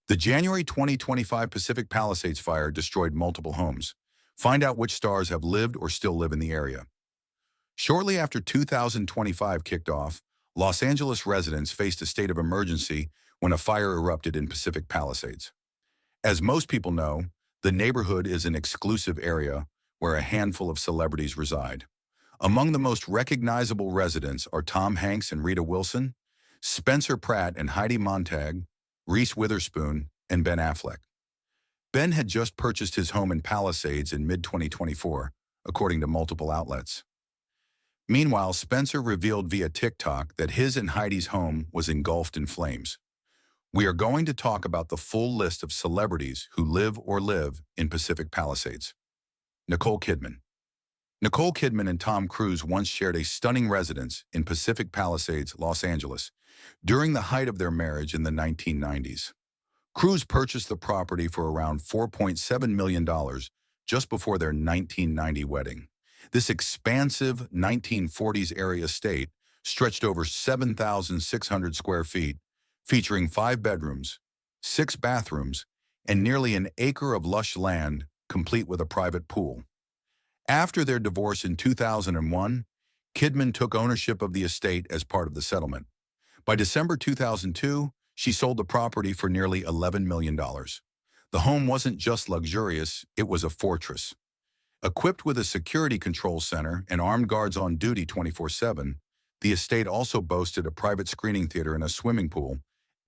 The January 2025 Pacific Palisades fire destroyed multiple homes. Find out which stars have lived or still live in the area. Shortly after 2025 kicked off, Los Angeles residents faced a state of emergency when a fire erupted in Pacific Palisades. As most people know, the neighborhood is an exclusive area where a handful of celebrities reside. Among the most recognizable residents are Tom Hanks and Rita Wilson, Spencer Pratt and Heidi Montag, Reese Witherspoon, and Ben Affleck. Ben had just purchased his home in Palisades in mid-2024, according to multiple outlets. Meanwhile, Spencer revealed via TikTok that his and Heidi's home was engulfed in flames. We are going to talk about the full list of celebrities who live or live in Pacific Palisades. Nicole Kidman. Nicole Kidman and Tom Cruise once shared a stunning residence in Pacific Palisades, Los Angeles, during the height of their marriage in the 1990s. Cruise purchased the property for around $4.7 million just before their 1990 wedding. This expansive 1940s-era estate stretched over 7,600 square feet, featuring 5 bedrooms, 6 bathrooms, and nearly an acre of lush land, complete with a private pool. After their divorce in 2001, Kidman took ownership of the estate as part of the settlement. By December 2002, she sold the property for nearly $11 million. The home wasn't just luxurious, it was a fortress. Equipped with a security control center and armed guards on duty 24/7, the estate also boasted a private screening theater and a swimming pool,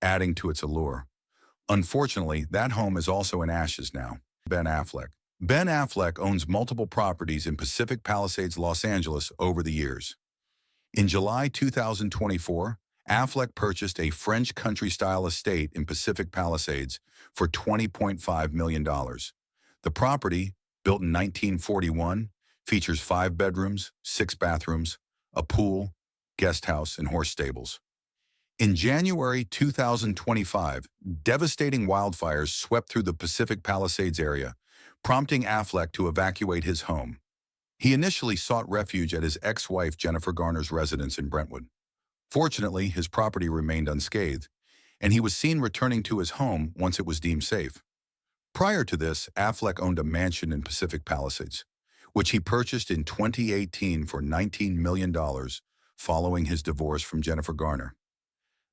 adding to its allure. Unfortunately, that home is also in ashes now. Ben Affleck. Ben Affleck owns multiple properties in Pacific Palisades, Los Angeles over the years. In July 2024, Affleck purchased a French country-style estate in Pacific Palisades for $20.5 million. The property, built in 1941, features 5 bedrooms, 6 bathrooms, a pool, guest house, and horse stables. In January 2025, devastating wildfires swept through the Pacific Palisades area, prompting Affleck to evacuate his home. He initially sought refuge at his ex-wife Jennifer Garner's residence in Brentwood. Fortunately, his property remained unscathed, and he was seen returning to his home once it was deemed safe. Prior to this, Affleck owned a mansion in Pacific Palisades, which he purchased in 2018 for $19 million following his divorce from Jennifer Garner.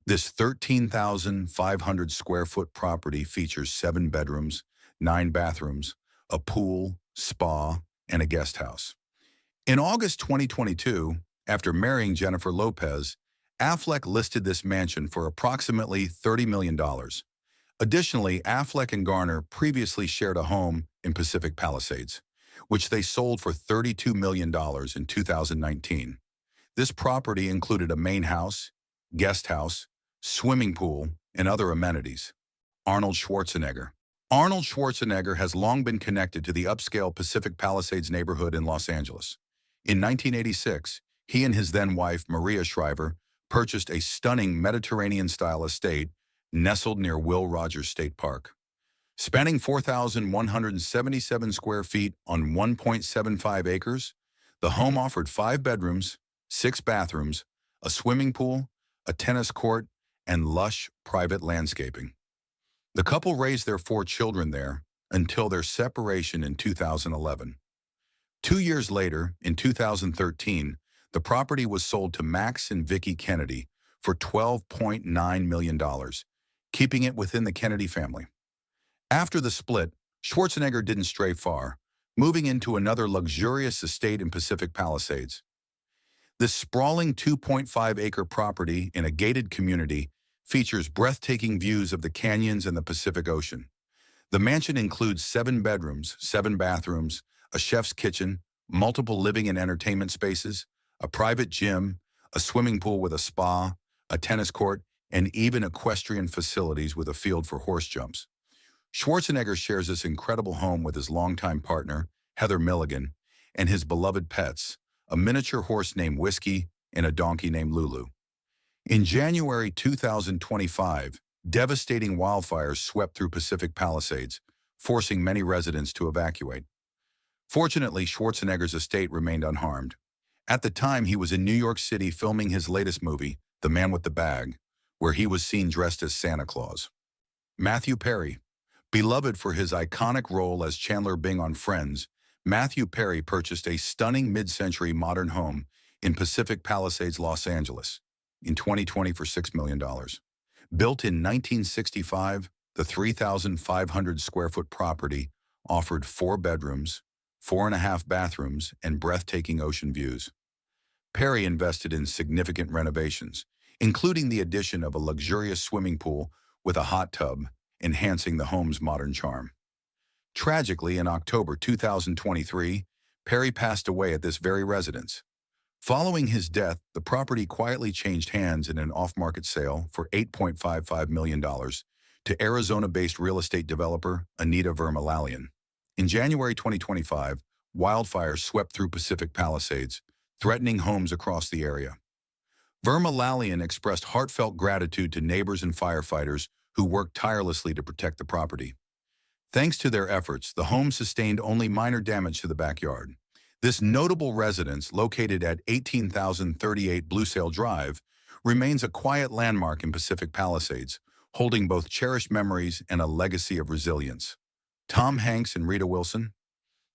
This 13,500 square foot property features 7 bedrooms, 9 bathrooms, a pool, spa, and a guest house. In August 2022, after marrying Jennifer Lopez, Affleck listed this mansion for approximately $30 million. Additionally, Affleck and Garner previously shared a home in Pacific Palisades, which they sold for $32 million in 2019. This property included a main house, guest house, swimming pool, and other amenities. Arnold Schwarzenegger. Arnold Schwarzenegger has long been connected to the upscale Pacific Palisades neighborhood in Los Angeles. In 1986, he and his then-wife, Maria Shriver, purchased a stunning Mediterranean-style estate nestled near Will Rogers State Park. Spanning 4,177 square feet on 1.75 acres, the home offered 5 bedrooms, 6 bathrooms, a swimming pool, a tennis court, and lush private landscaping. The couple raised their 4 children there until their separation in 2011. 2 years later, in 2013, the property was sold to Max and Vicky Kennedy for $12.9 million, keeping it within the Kennedy family. After the split, Schwarzenegger didn't stray far, moving into another luxurious estate in Pacific Palisades. This sprawling 2.5-acre property in a gated community features breathtaking views of the canyons and the Pacific Ocean. The mansion includes 7 bedrooms, 7 bathrooms, a chef's kitchen, multiple living and entertainment spaces, a private gym, a swimming pool with a spa, a tennis court, and even equestrian facilities with a field for horse jumps. Schwarzenegger shares this incredible home with his longtime partner, Heather Milligan, and his beloved pets, a miniature horse named Whiskey and a donkey named Lulu. In January 2025, devastating wildfires swept through Pacific Palisades, forcing many residents to evacuate. Fortunately, Schwarzenegger's estate remained unharmed. At the time, he was in New York City filming his latest movie, The Man with the Bag, where he was seen dressed as Santa Claus. Matthew Perry. Beloved for his iconic role as Chandler Bing on Friends, Matthew Perry purchased a stunning mid-century modern home in Pacific Palisades, Los Angeles, in 2020 for $6 million. Built in 1965, the 3,500 square foot property offered 4 bedrooms, 4.5 bathrooms, and breathtaking ocean views. Perry invested in significant renovations, including the addition of a luxurious swimming pool with a hot tub, enhancing the home's modern charm. Tragically, in October 2023, Perry passed away at this very residence. Following his death, the property quietly changed hands in an off-market sale for $8.55 million to Arizona-based real estate developer Anita Vermillion. In January 2025, wildfires swept through Pacific Palisades, threatening homes across the area. Vermillion expressed heartfelt gratitude to neighbors and firefighters who worked tirelessly to protect the property. Thanks to their efforts, the home sustained only minor damage to the backyard. This notable residence, located at 18,038 Bluesail Drive, remains a quiet landmark in Pacific Palisades, holding both cherished memories and a legacy of resilience. Tom Hanks and Rita Wilson.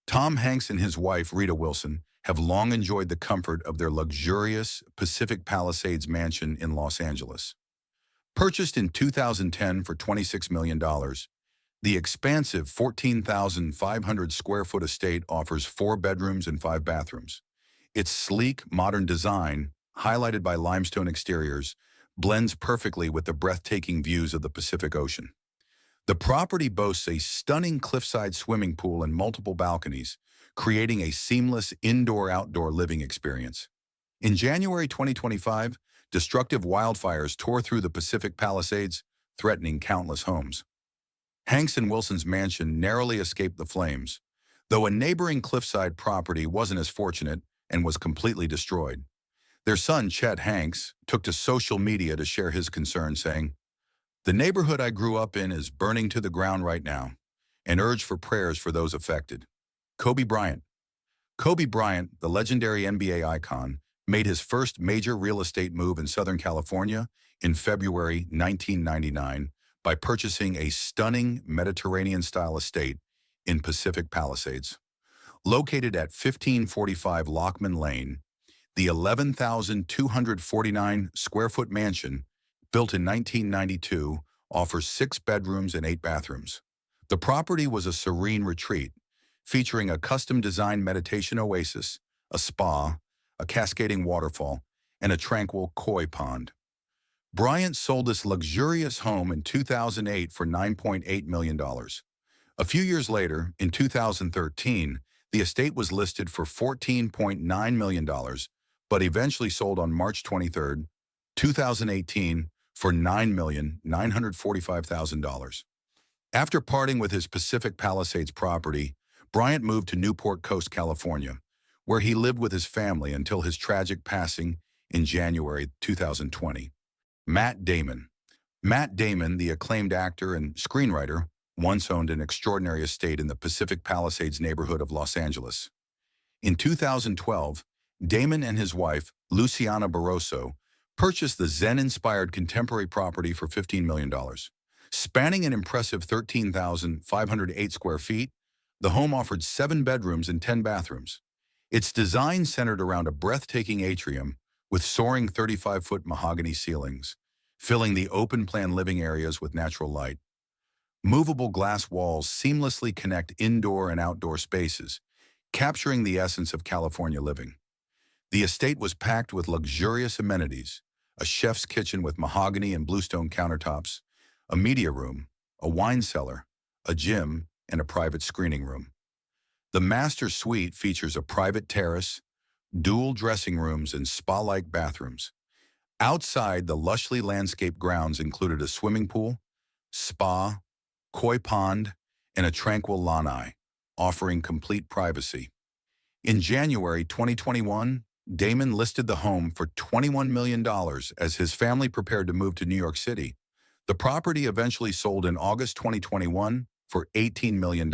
Tom Hanks and his wife, Rita Wilson, have long enjoyed the comfort of their luxurious Pacific Palisades mansion in Los Angeles. Purchased in 2010 for $26 million, the expansive 14,500 square foot estate offers 4 bedrooms and 5 bathrooms. Its sleek, modern design, highlighted by limestone exteriors, blends perfectly with the breathtaking views of the Pacific Ocean. The property boasts a stunning cliffside swimming pool and multiple balconies, creating a seamless indoor-outdoor living experience. In January 2025, destructive wildfires tore through the Pacific Palisades, threatening countless homes. Hanks and Wilson's mansion narrowly escaped the flames, though a neighboring cliffside property wasn't as fortunate and was completely destroyed. Their son, Chet Hanks, took to social media to share his concern, saying, "The neighborhood I grew up in is burning to the ground right now," and urged for prayers for those affected. Kobe Bryant. Kobe Bryant, the legendary NBA icon, made his first major real estate move in Southern California in February 1999 by purchasing a stunning Mediterranean-style estate in Pacific Palisades. Located at 1545 Lockman Lane, the 11,249 square foot mansion, built in 1992, offers 6 bedrooms and 8 bathrooms. The property was a serene retreat, featuring a custom-designed meditation oasis, a spa, a cascading waterfall, and a tranquil koi pond. Bryant sold this luxurious home in 2008 for $9.8 million. A few years later, in 2013, the estate was listed for $14.9 million, but eventually sold on March 23, 2018, for $9,945,000. After parting with his Pacific Palisades property, Bryant moved to Newport Coast, California, where he lived with his family until his tragic passing in January 2020. Matt Damon. Matt Damon, the acclaimed actor and screenwriter, once owned an extraordinary estate in the Pacific Palisades neighborhood of Los Angeles. In 2012, Damon and his wife, Luciana Barroso, purchased the Zen-inspired contemporary property for $15 million. Spanning an impressive 13,508 square feet, the home offered 7 bedrooms and 10 bathrooms. Its design centered around a breathtaking atrium with soaring 35-foot mahogany ceilings, filling the open-plan living areas with natural light. Movable glass walls seamlessly connect indoor and outdoor spaces, capturing the essence of California living. The estate was packed with luxurious amenities: a chef's kitchen with mahogany and bluestone countertops, a media room, a wine cellar, a gym, and a private screening room. The master suite features a private terrace, dual dressing rooms, and spa-like bathrooms. Outside, the lushly landscaped grounds included a swimming pool, spa, koi pond, and a tranquil lanai, offering complete privacy. In January 2021, Damon listed the home for $21 million as his family prepared to move to New York City. The property eventually sold in August 2021 for $18 million.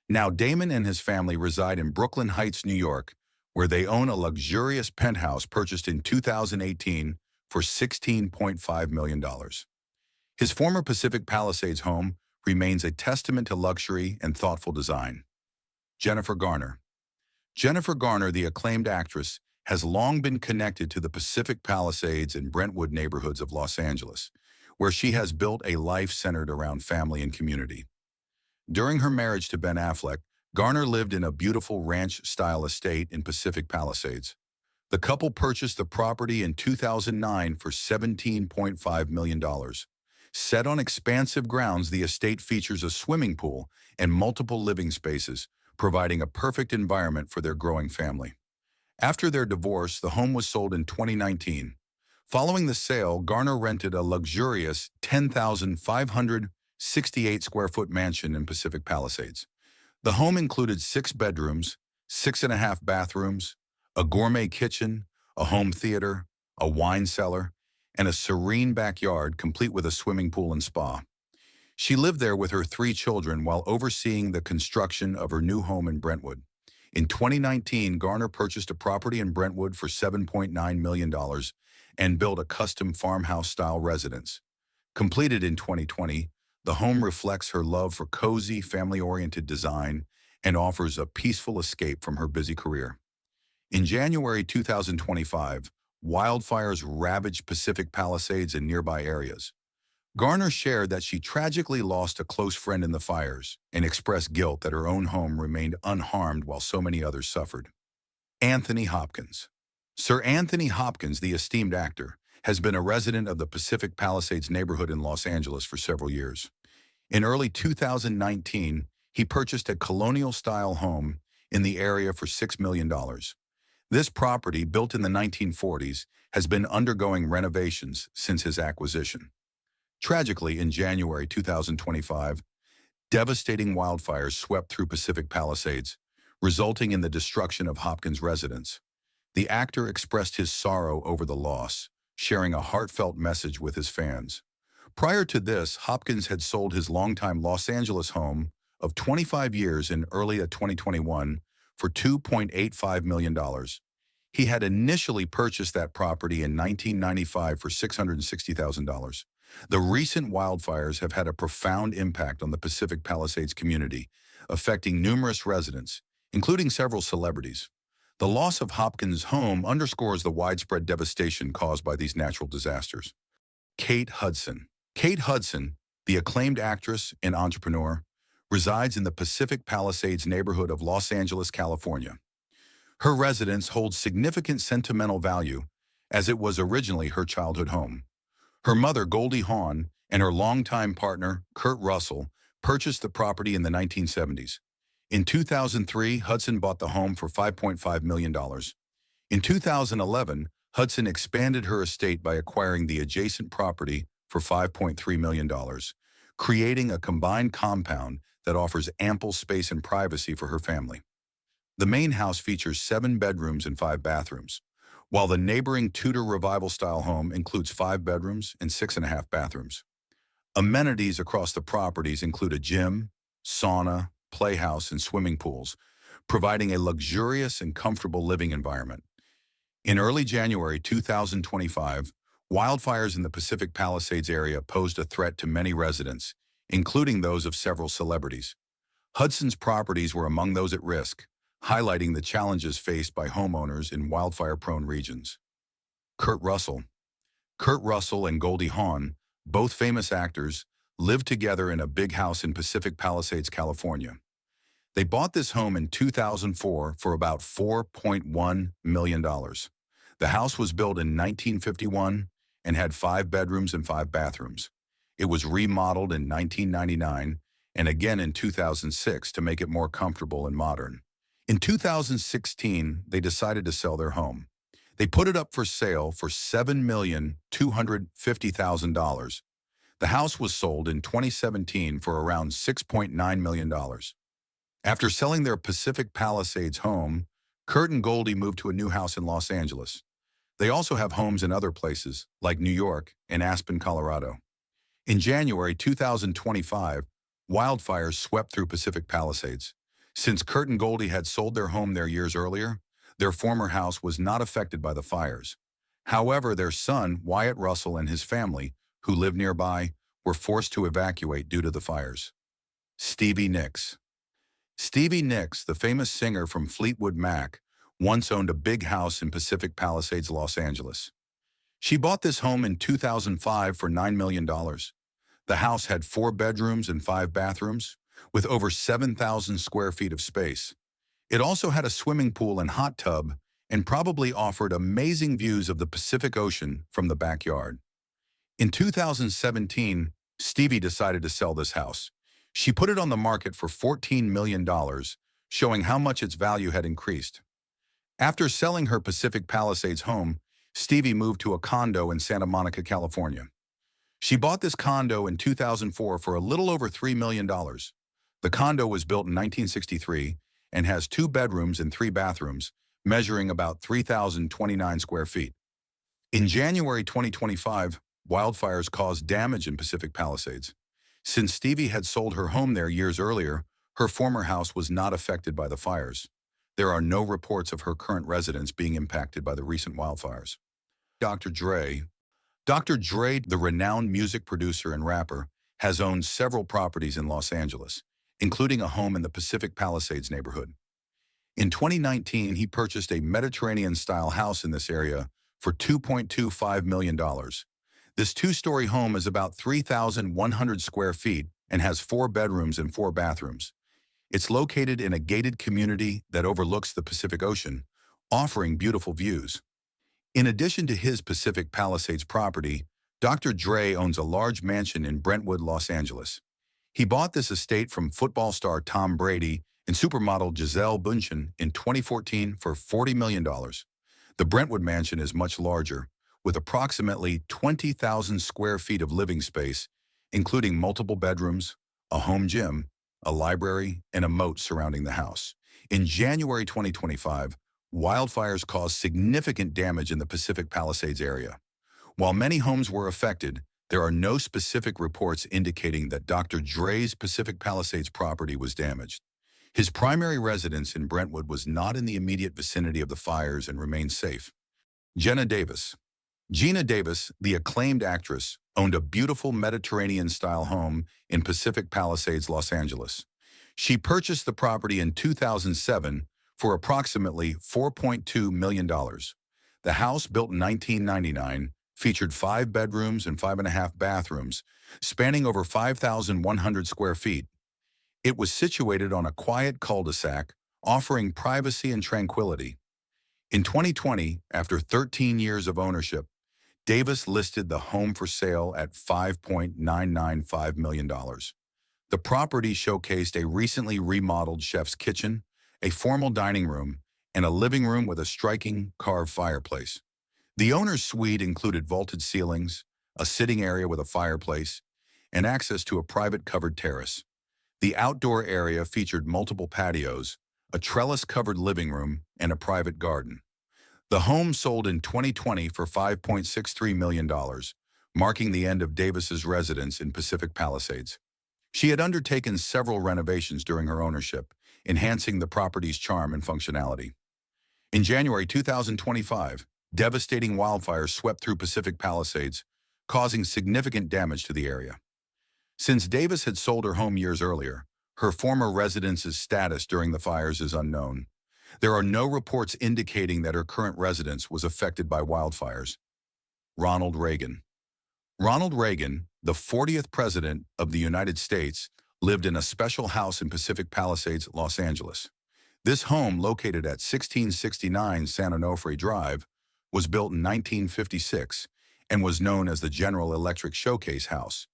Now Damon and his family reside in Brooklyn Heights, New York, where they own a luxurious penthouse purchased in 2018 for $16.5 million. His former Pacific Palisades home remains a testament to luxury and thoughtful design. Jennifer Garner. Jennifer Garner, the acclaimed actress, has long been connected to the Pacific Palisades and Brentwood neighborhoods of Los Angeles, where she has built a life centered around family and community. During her marriage to Ben Affleck, Garner lived in a beautiful ranch-style estate in Pacific Palisades. The couple purchased the property in 2009 for $17.5 million. Set on expansive grounds, the estate features a swimming pool and multiple living spaces, providing a perfect environment for their growing family. After their divorce, the home was sold in 2019. Following the sale, Garner rented a luxurious 10,568 square foot mansion in Pacific Palisades. The home included 6 bedrooms, 6.5 bathrooms, a gourmet kitchen, a home theater, a wine cellar, and a serene backyard complete with a swimming pool and spa. She lived there with her 3 children while overseeing the construction of her new home in Brentwood. In 2019, Garner purchased a property in Brentwood for $7.9 million and built a custom farmhouse-style residence. Completed in 2020, the home reflects her love for cozy, family-oriented design and offers a peaceful escape from her busy career. In January 2025, wildfires ravaged Pacific Palisades and nearby areas. Garner shared that she tragically lost a close friend in the fires and expressed guilt that her own home remained unharmed while so many others suffered. Anthony Hopkins. Sir Anthony Hopkins, the esteemed actor, has been a resident of the Pacific Palisades neighborhood in Los Angeles for several years. In early 2019, he purchased a colonial-style home in the area for $6 million. This property, built in the 1940s, has been undergoing renovations since his acquisition. Tragically, in January 2025, devastating wildfires swept through Pacific Palisades, resulting in the destruction of Hopkins' residence. The actor expressed his sorrow over the loss, sharing a heartfelt message with his fans. Prior to this, Hopkins had sold his longtime Los Angeles home of 25 years in early 2021 for $2.85 million. He had initially purchased that property in 1995 for $660,000. The recent wildfires have had a profound impact on the Pacific Palisades community, affecting numerous residents, including several celebrities. The loss of Hopkins' home underscores the widespread devastation caused by these natural disasters. Kate Hudson. Kate Hudson, the acclaimed actress and entrepreneur, resides in the Pacific Palisades neighborhood of Los Angeles, California. Her residence holds significant sentimental value, as it was originally her childhood home. Her mother, Goldie Hawn, and her longtime partner, Kurt Russell, purchased the property in the 1970s. In 2003, Hudson bought the home for $5.5 million. In 2011, Hudson expanded her estate by acquiring the adjacent property for $5.3 million, creating a combined compound that offers ample space and privacy for her family. The main house features 7 bedrooms and 5 bathrooms, while the neighboring Tudor Revival-style home includes 5 bedrooms and 6.5 bathrooms. Amenities across the properties include a gym, sauna, playhouse, and swimming pools, providing a luxurious and comfortable living environment. In early January 2025, wildfires in the Pacific Palisades area posed a threat to many residents, including those of several celebrities. Hudson's properties were among those at risk, highlighting the challenges faced by homeowners in wildfire-prone regions. Kurt Russell. Kurt Russell and Goldie Hawn, both famous actors, lived together in a big house in Pacific Palisades, California. They bought this home in 2004 for about $4.1 million. The house was built in 1951 and had 5 bedrooms and 5 bathrooms. It was remodeled in 1999 and again in 2006 to make it more comfortable and modern. In 2016, they decided to sell their home. They put it up for sale for $7,250,000. The house was sold in 2017 for around $6.9 million. After selling their Pacific Palisades home, Kurt and Goldie moved to a new house in Los Angeles. They also have homes in other places, like New York and Aspen, Colorado. In January 2025, wildfires swept through Pacific Palisades. Since Kurt and Goldie had sold their home there years earlier, their former house was not affected by the fires. However, their son, Wyatt Russell, and his family, who live nearby, were forced to evacuate due to the fires. Stevie Nicks. Stevie Nicks, the famous singer from Fleetwood Mac, once owned a big house in Pacific Palisades, Los Angeles. She bought this home in 2005 for $9 million. The house had 4 bedrooms and 5 bathrooms, with over 7,000 square feet of space. It also had a swimming pool and hot tub, and probably offered amazing views of the Pacific Ocean from the backyard. In 2017, Stevie decided to sell this house. She put it on the market for $14 million, showing how much its value had increased. After selling her Pacific Palisades home, Stevie moved to a condo in Santa Monica, California. She bought this condo in 2004 for a little over $3 million. The condo was built in 1963 and has 2 bedrooms and 3 bathrooms, measuring about 3,029 square feet. In January 2025, wildfires caused damage in Pacific Palisades. Since Stevie had sold her home there years earlier, her former house was not affected by the fires. There are no reports of her current residence being impacted by the recent wildfires. Dr. Dre. Dr. Dre, the renowned music producer and rapper, has owned several properties in Los Angeles, including a home in the Pacific Palisades neighborhood. In 2019, he purchased a Mediterranean-style house in this area for $2.25 million. This 2-story home is about 3,100 square feet and has 4 bedrooms and 4 bathrooms. It's located in a gated community that overlooks the Pacific Ocean, offering beautiful views. In addition to his Pacific Palisades property, Dr. Dre owns a large mansion in Brentwood, Los Angeles. He bought this estate from football star Tom Brady and supermodel Gisele Bündchen in 2014 for $40 million. The Brentwood mansion is much larger, with approximately 20,000 square feet of living space, including multiple bedrooms, a home gym, a library, and a moat surrounding the house. In January 2025, wildfires caused significant damage in the Pacific Palisades area. While many homes were affected, there are no specific reports indicating that Dr. Dre's Pacific Palisades property was damaged. His primary residence in Brentwood was not in the immediate vicinity of the fires and remained safe. Geena Davis. Geena Davis, the acclaimed actress, owned a beautiful Mediterranean-style home in Pacific Palisades, Los Angeles. She purchased the property in 2007 for approximately $4.2 million. The house, built in 1999, featured 5 bedrooms and 5.5 bathrooms, spanning over 5,100 square feet. It was situated on a quiet cul-de-sac, offering privacy and tranquility. In 2020, after 13 years of ownership, Davis listed the home for sale at $5.995 million. The property showcased a recently remodeled chef's kitchen, a formal dining room, and a living room with a striking carved fireplace. The owner's suite included vaulted ceilings, a sitting area with a fireplace, and access to a private covered terrace. The outdoor area featured multiple patios, a trellis-covered living room, and a private garden. The home sold in 2020 for $5.63 million, marking the end of Davis's residence in Pacific Palisades. She had undertaken several renovations during her ownership, enhancing the property's charm and functionality. In January 2025, devastating wildfires swept through Pacific Palisades, causing significant damage to the area. Since Davis had sold her home years earlier, her former residence's status during the fires is unknown. There are no reports indicating that her current residence was affected by wildfires. Ronald Reagan. Ronald Reagan, the 40th President of the United States, lived in a special house in Pacific Palisades, Los Angeles. This home, located at 1669 San Onofre Drive, was built in 1956 and was known as the General Electric Showcase House.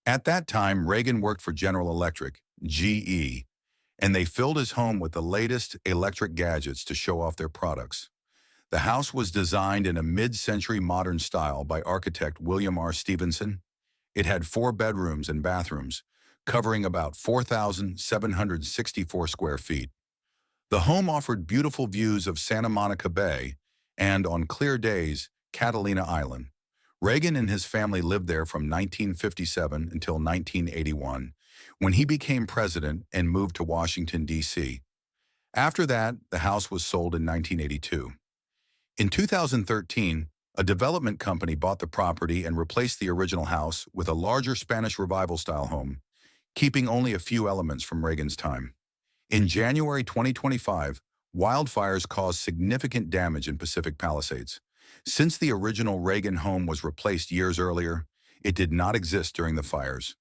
At that time, Reagan worked for General Electric, GE, and they filled his home with the latest electric gadgets to show off their products. The house was designed in a mid-century modern style by architect William R. Stevenson. It had 4 bedrooms and bathrooms, covering about 4,764 square feet. The home offered beautiful views of Santa Monica Bay and, on clear days, Catalina Island. Reagan and his family lived there from 1957 until 1981, when he became president and moved to Washington, D.C. After that, the house was sold in 1982. In 2013, A development company bought the property and replaced the original house with a larger Spanish Revival-style home, keeping only a few elements from Reagan's time. In January 2025, wildfires caused significant damage in Pacific Palisades. Since the original Reagan home was replaced years earlier, it did not exist during the fires.